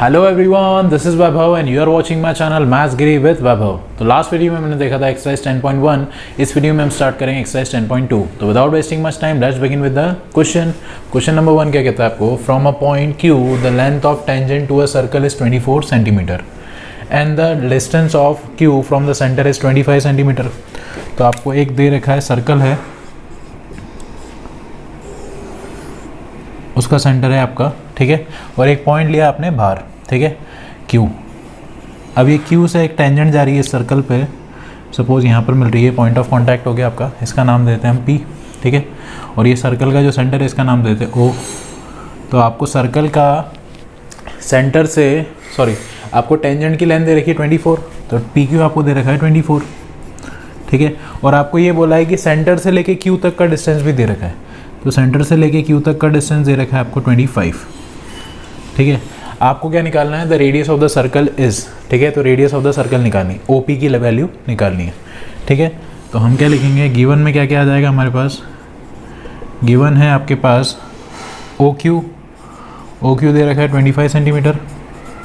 Hello everyone, this is Vaibhav and you are watching my channel maths Giri with Vaibhav. तो last video में मैंने देखा था एक्सरसाइज 10.1। इस वीडियो में हम स्टार्ट करेंगे एक्सरसाइज 10.2। तो without wasting much time let's begin with the question number 1 क्या कहता है आपको, from a point Q the length of tangent to a circle is 24 centimetre and the distance of Q from the centre is 25 centimetre. तो आपको एक दे रखा है, circle है, उसका सेंटर है आपका, ठीक है, और एक पॉइंट लिया आपने बाहर, ठीक है, Q। अब ये Q से एक टेंजेंट जा रही है इस सर्कल पे, सपोज यहाँ पर मिल रही है, पॉइंट ऑफ कांटेक्ट हो गया आपका, इसका नाम देते हैं हम P, ठीक है, और ये सर्कल का जो सेंटर है इसका नाम देते हैं O। तो आपको सर्कल का सेंटर से, आपको टेंजेंट की लेंथ दे रखी है 24, तो PQ आपको दे रखा है 24, ठीक है, और आपको ये बोला है कि सेंटर से लेके Q तक का डिस्टेंस भी दे रखा है, तो सेंटर से लेके Q तक का डिस्टेंस दे रखा है आपको 25, ठीक है। आपको क्या निकालना है, the radius of the circle is, ठीक है, तो रेडियस ऑफ द सर्कल निकालनी, OP की वैल्यू निकालनी है, ठीक है। तो हम क्या लिखेंगे, गिवन में क्या क्या आ जाएगा हमारे पास, गिवन है आपके पास OQ दे रखा है 25 सेंटीमीटर,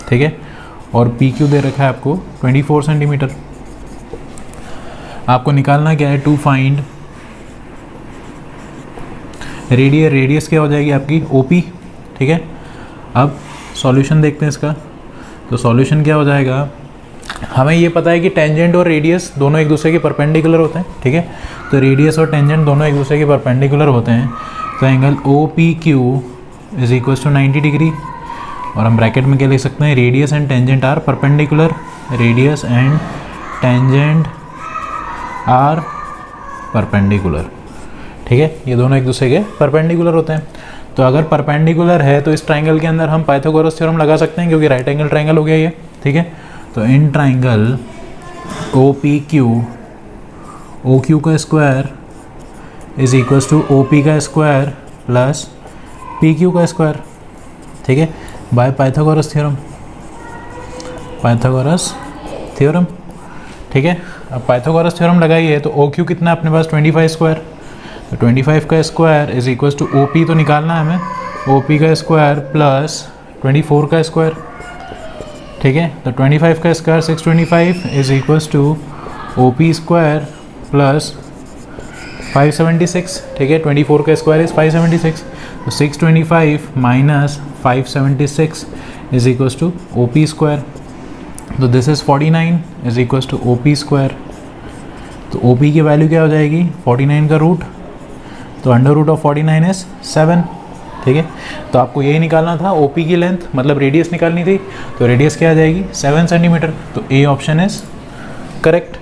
ठीक है, और PQ दे रखा है आपको 24 सेंटीमीटर। आपको निकालना क्या है, टू फाइंड रेडियस क्या हो जाएगी आपकी OP, ठीक है। अब सॉल्यूशन देखते हैं इसका, तो सॉल्यूशन क्या हो जाएगा, हमें ये पता है कि टेंजेंट और रेडियस दोनों एक दूसरे के परपेंडिकुलर होते हैं, ठीक है, तो रेडियस और टेंजेंट दोनों एक दूसरे के परपेंडिकुलर होते हैं, तो angle OPQ is equal to 90 degree, और हम ब्रैकेट में क्या लिख सकते हैं, radius and tangent are perpendicular, radius and tangent are perpendicular, ठीक है, ये दोनों एक दूसरे के परपेंडिकुलर होते हैं। तो अगर परपेंडिकुलर है तो इस ट्राइंगल के अंदर हम पाइथागोरस थ्योरम लगा सकते हैं, क्योंकि राइट एंगल ट्राइंगल हो गया ये, ठीक है। तो इन ट्राइंगल OPQ, OQ का square is equal to OP का स्क्वायर प्लस PQ का स्क्वायर, ठीक है, बाय पाइथागोरस थ्योरम, ठीक है। अब पाइथागोरस थ्योरम लगाइए तो OQ कितना अपने पास 25 स्क्वायर, तो 25 का square is equal to OP तो निकालना है हमें, OP का स्क्वायर प्लस 24 का स्क्वायर, ठीक है। तो 25 का square 625 is equal to OP square plus 576, ठीक है, 24 का स्क्वायर इज 576, तो 625 minus 576 is equal to OP square, तो this is 49 is equal to OP square. तो OP की वैल्यू क्या हो जाएगी, 49 का रूट, तो अंडर रूट ऑफ 49 इज 7, ठीक है। तो आपको यही निकालना था, OP की लेंथ मतलब रेडियस निकालनी थी, तो रेडियस क्या आ जाएगी 7 सेंटीमीटर, तो A ऑप्शन इज करेक्ट,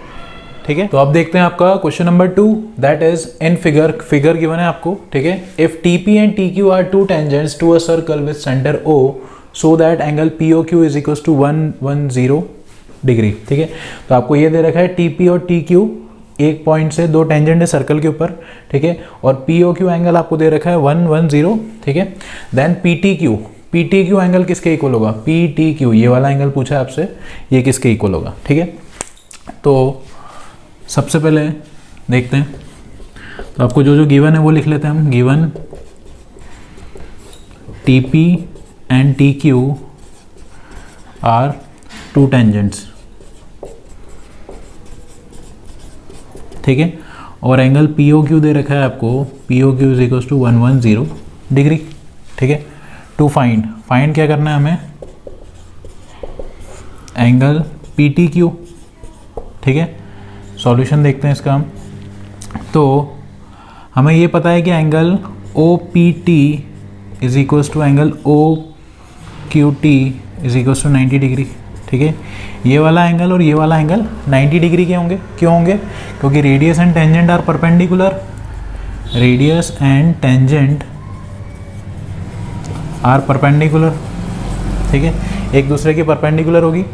ठीक है। तो अब देखते हैं आपका question number 2, that is in figure given है आपको, ठीक है। If TP and TQ are two tangents to a circle with centre O so that angle POQ is equal to 110 degree, ठीक है। तो आपको ये दे रखा है TP और TQ एक पॉइंट से दो टेंजेंट है सर्कल के ऊपर, ठीक है, और POQ एंगल आपको दे रखा है 110, ठीक है। देन PTQ एंगल किसके इक्वल होगा, PTQ ये वाला एंगल पूछा है आपसे, ये किसके इक्वल होगा, ठीक है। तो सबसे पहले देखते हैं, तो आपको जो जो गिवन है वो लिख लेते हैं हम, given TP and TQ are two tangents, ठीक है, और एंगल POQ दे रखा है आपको, POQ is equal to 110 degree, ठीक है। टू फाइंड क्या करना है हमें, एंगल PTQ, ठीक है। सॉल्यूशन देखते हैं इसका हम, तो हमें ये पता है कि angle OPT is equal to angle OQT is equal to 90 degree, ठीक है। ये वाला एंगल और ये वाला एंगल 90 डिग्री के होंगे, क्यों होंगे, क्योंकि radius and tangent are perpendicular, radius and tangent are perpendicular, ठीक है, एक दूसरे के परपेंडिकुलर होगी,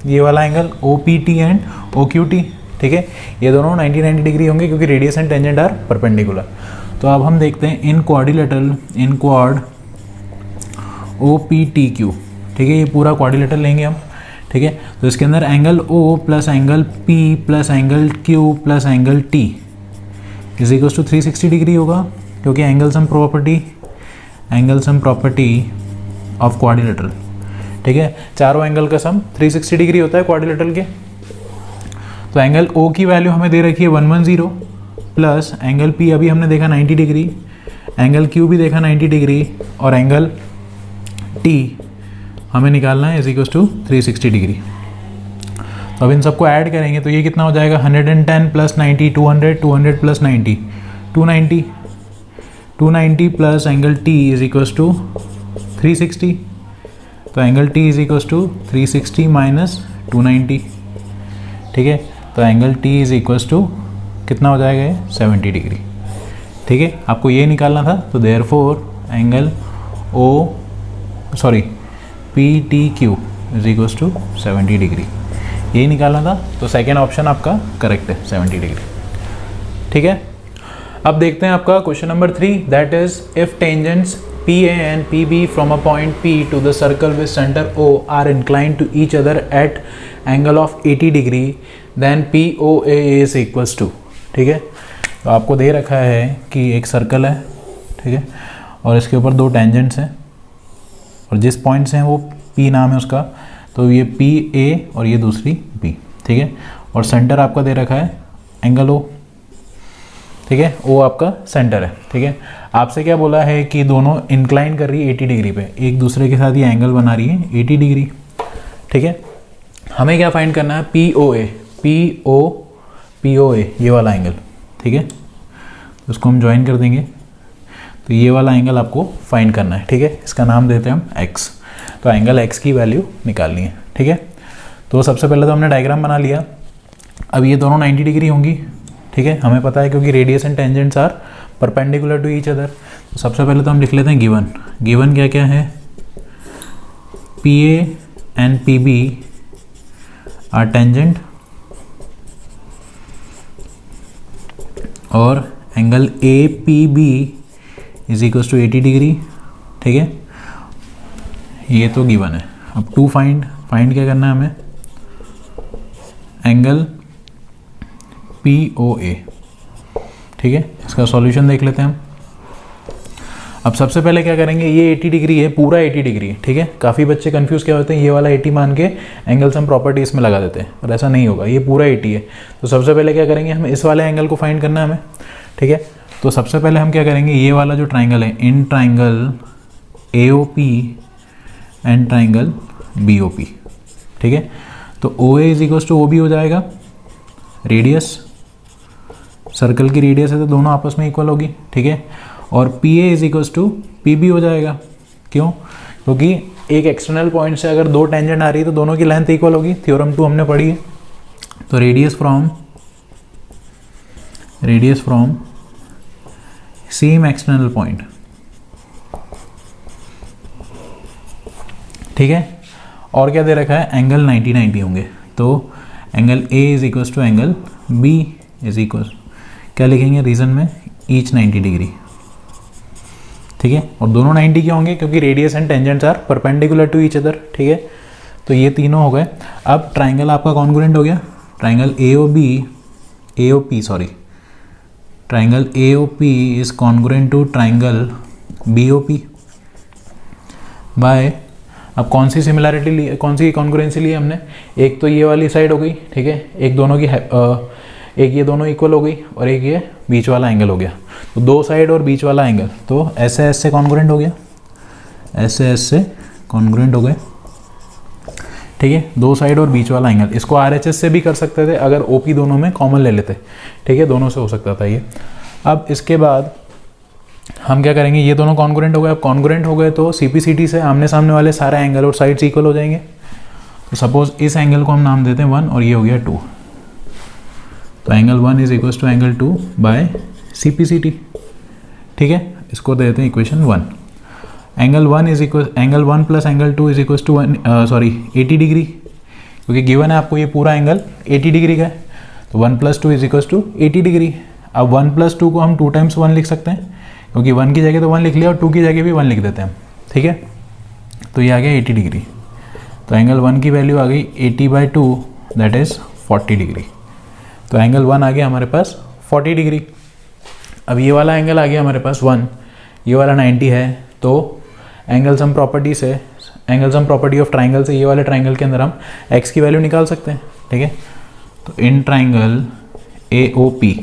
ये वाला एंगल OPT एंड OQT, ठीक है, ये दोनों 90 डिग्री होंगे क्योंकि radius and tangent are perpendicular. तो अब हम देखते हैं इन क्वाड OPTQ, ठीक है, ये पूरा क्वाड्रिलेटरल लेंगे हम, ठीक है। तो इसके अंदर angle O plus angle P plus angle Q plus angle T is equal to 360 degree होगा, क्योंकि angle sum property of quadrilateral, ठीक है, चारों एंगल का सम 360 डिग्री होता है क्वाड्रिलेटरल के। तो एंगल ओ की वैल्यू हमें दे रखी है 110 प्लस एंगल पी अभी हमने देखा 90 डिग्री, एंगल क्यू भी देखा 90 डिग्री, और एंगल टी हमें निकालना है = 360 डिग्री। तो अब इन सबको ऐड करेंगे तो ये कितना हो जाएगा, 110 plus 90 200, 200 plus 90 290, 290 plus angle T = 360। तो एंगल टी = 360 माइनस 290, ठीक है। तो एंगल टी = कितना हो जाएगा ये, 70 डिग्री, ठीक है। आपको ये निकालना था, तो therefore angle P T Q = 70 degree, यही निकालना था। तो सेकेंड ऑप्शन आपका करेक्ट है, 70 डिग्री, ठीक है। अब देखते हैं आपका question number 3, that is if tangents PA and PB from a point P to the circle with center O are inclined to each other at angle of 80 degree, then POA is equals to, ठीक है। तो आपको दे रखा है कि एक circle है, ठीक है, और इसके ऊपर दो टेंजेंट्स हैं, और जिस पॉइंट से हैं वो P नाम है उसका, तो ये PA और ये दूसरी B, ठीक है। और सेंटर आपका दे रखा है एंगल O, ठीक है, वो आपका सेंटर है, ठीक है। आपसे क्या बोला है कि दोनों इंक्लाइन कर रही है 80 डिग्री पे, एक दूसरे के साथ ये एंगल बना रही है 80 डिग्री, ठीक है। हमें क्या फाइंड करना है, POA ये वाला एंगल, ठीक है। उसको हम ज्वाइन कर देंगे, तो ये वाला एंगल आपको फाइंड करना है, ठीक है। इसका नाम देते हैं हम x। तो एंगल x की वैल्यू निकालनी है, ठीक है। तो सबसे पहले तो हमने डायग्राम बना लिया। अब ये दोनों 90 डिग्री होंगी, ठीक है, हमें पता है क्योंकि radius and tangents are perpendicular to each other. तो सबसे पहले तो हम लिख लेते हैं गिवन क्या क्या है, PA and PB are tangent और एंगल APB = 80 डिग्री, ठीक है। ये तो गिवन है। अब टू फाइंड क्या करना है हमें, एंगल POA, ठीक है। इसका सॉल्यूशन देख लेते हैं हम। अब सबसे पहले क्या करेंगे, ये 80 डिग्री है, पूरा 80 डिग्री है, ठीक है। काफ़ी बच्चे कंफ्यूज क्या होते हैं, ये वाला 80 मान के एंगल सम प्रॉपर्टीज में लगा देते हैं, पर ऐसा नहीं होगा, ये पूरा 80 है। तो सबसे पहले क्या करेंगे, हम इस वाले एंगल को फाइंड करना है हमें, ठीक है। तो सबसे पहले हम क्या करेंगे, ये वाला जो ट्राइंगल है, इन triangle AOP and triangle BOP, ठीक है। तो OA = OB हो जाएगा, रेडियस सर्कल की रेडियस है तो दोनों आपस में इक्वल होगी, ठीक है। और PA = PB हो जाएगा, क्यों, क्योंकि एक एक्सटर्नल पॉइंट से अगर दो टेंजेंट आ रही है तो दोनों की लेंथ इक्वल होगी, थ्योरम 2 हमने पढ़ी है। तो radius from same external point, ठीक है। और क्या दे रखा है, एंगल 90 होंगे, तो एंगल A = एंगल B क्या लिखेंगे रीजन में, ईच 90 डिग्री, ठीक है। और दोनों 90 के होंगे क्योंकि radius and tangents are perpendicular to each other, ठीक है। तो ये तीनों हो गए। अब ट्राइंगल आपका कॉन्ग्रुएंट हो गया, triangle AOP is congruent to triangle BOP by, अब कौन सी सिमिलैरिटी ली, कौन सी कॉन्ग्रुएंसी ली हमने, एक तो ये वाली साइड हो गई, ठीक है, एक ये दोनों इक्वल हो गई, और एक ये बीच वाला एंगल हो गया। तो दो साइड और बीच वाला एंगल, तो ऐसे कॉन्ग्रुएंट हो गया, ऐसे कॉन्ग्रुएंट हो गए, ठीक है। दो साइड और बीच वाला एंगल, इसको RHS से भी कर सकते थे अगर OP दोनों में कॉमन ले लेते, ठीक है, दोनों से हो सकता था ये। अब इसके बाद हम क्या करेंगे, ये दोनों कॉन्ग्रुएंट हो गए। अब कॉन्ग्रुएंट हो गए तो CP/CT से आमने सामने वाले सारे एंगल और साइड्स इक्वल हो जाएंगे। तो सपोज इस एंगल को हम नाम देते हैं 1 और ये हो गया 2, तो एंगल 1 = एंगल 2 बाय CP/CT, ठीक है। इसको दे देते हैं equation 1। Angle 1 plus angle 2 = 80 degree, क्योंकि गिवन है आपको ये पूरा एंगल 80 डिग्री का है। तो 1 + 2 = 80 डिग्री। अब 1 + 2 को हम 2 × 1 लिख सकते हैं, क्योंकि 1 की जगह तो 1 लिख लिया और 2 की जगह भी 1 लिख देते हैं, ठीक है। तो ये आ गया 80 डिग्री। तो एंगल 1 की वैल्यू आ गई 80/2 दैट इज़ 40 डिग्री। तो एंगल 1 आ गया हमारे पास 40 डिग्री। अब ये वाला एंगल आ गया हमारे पास 1, ये वाला 90 है, तो एंगल सम प्रॉपर्टी से angle sum property of triangle से ये वाले ट्राइंगल के अंदर हम x की वैल्यू निकाल सकते हैं, ठीक है। तो in triangle AOP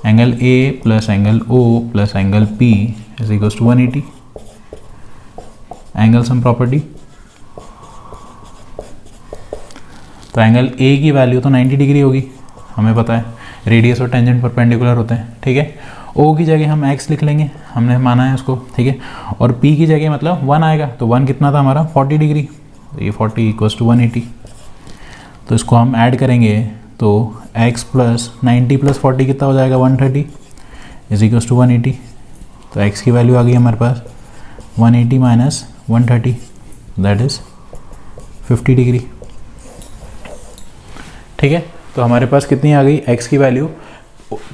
angle A plus angle O plus angle P is equal to 180, angle sum property. तो एंगल A की वैल्यू तो 90 डिग्री होगी, हमें पता है, रेडियस और टेंजेंट परपेंडिकुलर होते हैं, ठीक है। O की जगह हम x लिख लेंगे, हमने माना है उसको, ठीक है। और P की जगह मतलब 1 आएगा, तो 1 कितना था हमारा 40 डिग्री, तो ये 40 इक्वल्स टू 180। तो इसको हम ऐड करेंगे तो x प्लस 90 प्लस 40 कितना हो जाएगा 130 इज इक्वल्स टू 180। तो x की वैल्यू आ गई हमारे पास 180 माइनस 130 दैट इज 50 डिग्री, ठीक है। तो हमारे पास कितनी आ गई x की वैल्यू,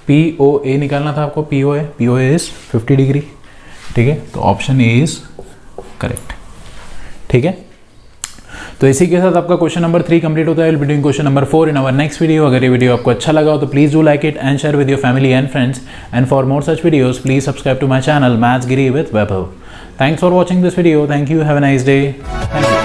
POA निकालना था आपको, POA इज 50 डिग्री, ठीक है। तो ऑप्शन ए इज करेक्ट, ठीक है। तो इसी के साथ आपका क्वेश्चन नंबर 3 कंप्लीट होता है। Will be doing question number 4 in our next video. अगर ये वीडियो आपको अच्छा लगा हो तो please do like it and share with your family and friends, and for more such videos please subscribe to my channel maths Giri with Vaibhav. Thanks for watching this video, thank you, have a nice day, thank you.